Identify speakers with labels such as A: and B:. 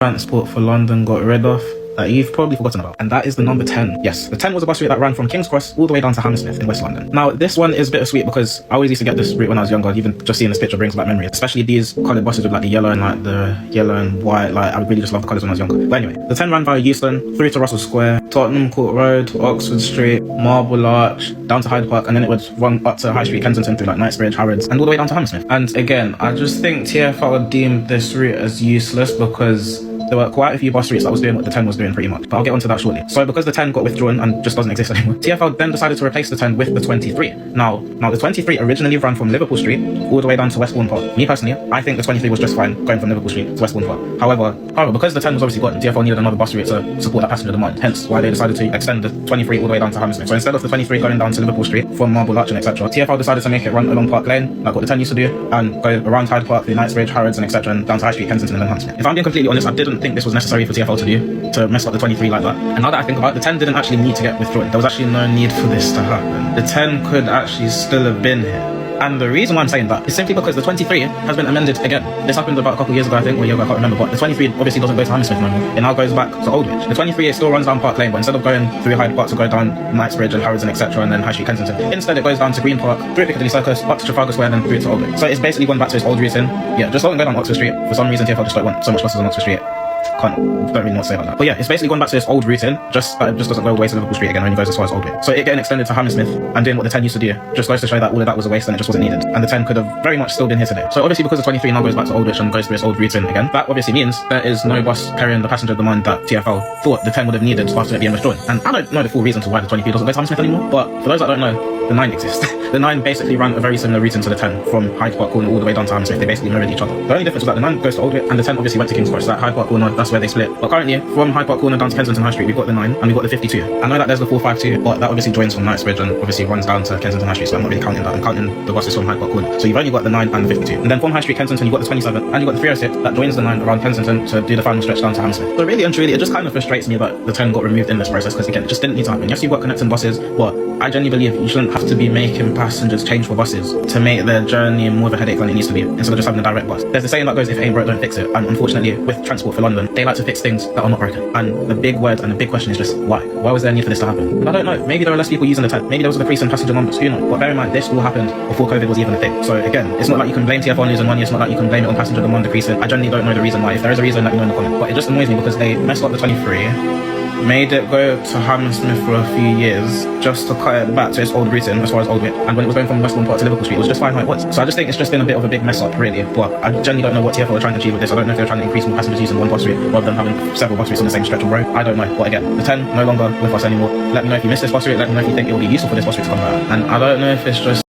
A: Transport for London got rid of that you've probably forgotten about, and that is the number 10. Yes, the 10 was a bus route that ran from King's Cross all the way down to Hammersmith in West London. Now, this one is bittersweet because I always used to get this route when I was younger. Even just seeing this picture brings back memories, especially these coloured buses with like the yellow and white. Like, I really just love the colours when I was younger. But anyway, the 10 ran via Euston, through to Russell Square, Tottenham Court Road, Oxford Street, Marble Arch, down to Hyde Park, and then it would run up to High Street, Kensington, through like Knightsbridge, Harrods, and all the way down to Hammersmith. And again, I just think TfL deemed this route as useless because there were quite a few bus routes that was doing what the 10 was doing pretty much, but I'll get onto that shortly. So because the 10 got withdrawn and just doesn't exist anymore, TfL then decided to replace the 10 with the 23. Now the 23 originally ran from Liverpool Street all the way down to Westbourne Park. Me personally, I think the 23 was just fine going from Liverpool Street to Westbourne Park. However, because the 10 was obviously gone, TfL needed another bus route to support that passenger demand, hence why they decided to extend the 23 all the way down to Hammersmith. So instead of the 23 going down to Liverpool Street from Marble Arch and etc., TfL decided to make it run along Park Lane, like what the 10 used to do, and go around Hyde Park, through Knightsbridge, Harrods and etc., and down to High Street, Kensington and then Hammersmith. If I'm being completely honest, I didn't think this was necessary for TfL to do, to mess up the 23 like that. And now that I think about it, the 10 didn't actually need to get withdrawn. There was actually no need for this to happen. The 10 could actually still have been here. And the reason why I'm saying that is simply because the 23 has been amended again. This happened about a couple years ago, I think, or a year ago, I can't remember, but the 23 obviously doesn't go to Hammersmith no more. It now goes back to Aldwych. The 23 it still runs down Park Lane, but instead of going through Hyde Park to go down Knightsbridge and Harrods and etc., and then High Street, Kensington, instead it goes down to Green Park, through Piccadilly Circus, up to Trafalgar Square, and then through to Aldwych. So it's basically gone back to its old routing. Yeah, just don't go down Oxford Street. For some reason, TfL just don't want so much buses on Oxford Street. Don't really know what to say about that. But yeah, it's basically gone back to its old routing, just that it just doesn't go away to Liverpool Street again, it only goes as far as Aldwych. So it getting extended to Hammersmith and doing what the 10 used to do just goes to show that all of that was a waste and it just wasn't needed. And the 10 could have very much still been here today. So obviously because the 23 now goes back to Aldwych and goes through its old routing again, that obviously means there is no bus carrying the passenger demand that TfL thought the 10 would have needed after it being withdrawn. And I don't know the full reason to why the 23 doesn't go to Hammersmith anymore, but for those that don't know, the 9 exists. The 9 basically ran a very similar routing to the 10 from Hyde Park Corner all the way down to Hammersmith. They basically mirrored each other. The only difference was that the 9 goes to Aldwych and the 10 obviously went to King's Cross. So that Hyde Park Corner, that's where they split. But currently, from Hyde Park Corner down to Kensington High Street, we've got the 9 and we've got the 52. I know that there's the 452, but that obviously joins from Knightsbridge and obviously runs down to Kensington High Street, so I'm not really counting that. I'm counting the buses from Hyde Park Corner. So you've only got the 9 and the 52. And then from High Street, Kensington, you've got the 27 and you've got the 306 that joins the 9 around Kensington to do the final stretch down to Hammersmith. So really and truly, it just kind of frustrates me that the 10 got removed in this process because again, it just didn't need to happen. Yes, you've got connecting buses, but I genuinely believe you shouldn't have to be making passengers change for buses to make their journey more of a headache than it needs to be, instead of just having a direct bus. There's a saying that goes, if it ain't broke, don't fix it. And unfortunately, with Transport for London, they like to fix things that are not broken. And the big word and the big question is just why? Why was there a need for this to happen? I don't know. Maybe there were less people using the 10. Maybe there was a decrease in passenger numbers. Who knows? But bear in mind, this all happened before COVID was even a thing. So again, it's not like you can blame TfL on losing money. It's not like you can blame it on passenger demand decreasing. I generally don't know the reason why. If there is a reason, let me know in the comment. But it just annoys me because they messed up the 23. Made it go to Hammersmith for a few years just to cut it back to its old routing as far as Aldwych, and when it was going from Westbourne Park to Liverpool Street, it was just fine how it was. So I just think it's just been a bit of a big mess up really, but I generally don't know what TfL are trying to achieve with this. I don't know if they're trying to increase more passengers using one bus route rather than having several bus routes on the same stretch of road. I don't know, but again, the 10 no longer with us anymore. Let me know if you missed this bus route, let me know if you think it will be useful for this bus route to come out. And I don't know if it's just